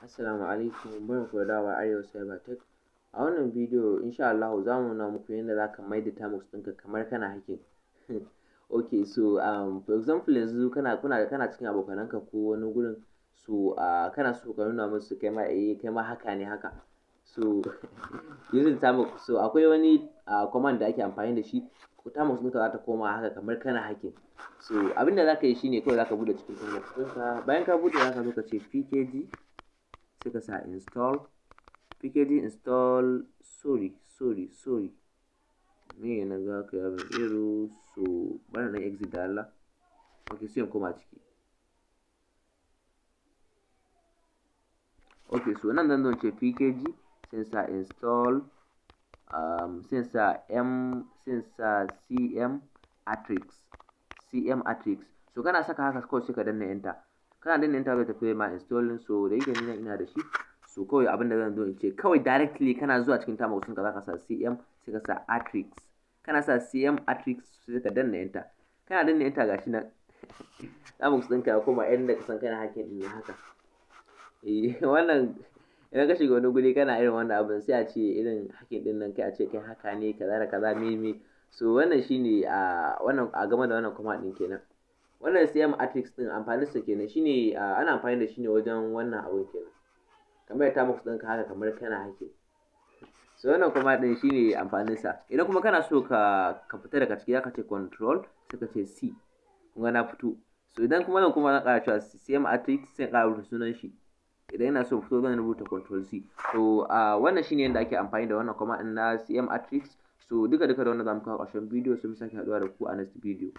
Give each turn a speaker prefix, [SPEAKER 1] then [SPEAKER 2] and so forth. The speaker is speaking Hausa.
[SPEAKER 1] Assalamu alaikum, barkanku da dawowa Arewa Cyber Tech. A wannan bidiyo insha allahu zamu nuna muku yadda zaka maida Termux ɗinka kamar kana hacking. Okay, so for example yanzu kana cikin abokananka ko wani gurin, so kana so ka nuna musu kai ma haka ne haka. So using Termux, so akwai wani command da ake amfani da shi, Termux ɗinka za ta koma haka kamar kana hacking. So abinda zaka yi shine kawai zaka bude cikin Termux ɗinka, bayan ka bude zaka zo ka ce pkg, sai ka sa install pkg install sorry me na ga ka yi error, so bana nan exit da Allah. Okay, sai in koma ciki. Okay, so nan zan zo ce pkg, sai sa install sai sa cm Acikin. So kana saka haka kawai sai ka danna enter. Kana danna enter zai tafi ma installing. So da yake ni ina da shi, so kawai abinda zan zo in ce kawai directly kana zuwa cikin Termux ɗinka zaka sa cm sai ka sa Acikin. Kana sa cm Acikin sai ka danna enter. Kana danna enter gashi nan Termux ɗinka ya koma yanda ka san kana hacking ɗin haka. Wannan idan ka shiga wani guri kana irin wannan abin sai a ce irin hacking ɗin nan kai a ce kai haka ne kaza da kaza me. So wannan shine wannan a game da wannan command ɗin kenan. Wannan cm Acikin ɗin amfaninsa kenan shine ana amfani da shi ne wajen wannan abun kenan, kamar Termux ɗinka haka kamar kana hacking. So wannan command ɗin shine amfaninsa. Idan kuma kana so ka fita daga ciki zaka ce control sai ka ce c, kun ga na fito. So idan kuma zan ƙara cewa cm Acikin sai ƙara rubuta sunan shi. Idan ina so fito zan rubuta control c. So wannan shine yadda ake amfani da wannan command ɗin na cm Acikin. So duka da wannan zamu kawo ƙarshen bidiyo, sai mu sake haɗuwa da ku a next bidiyo.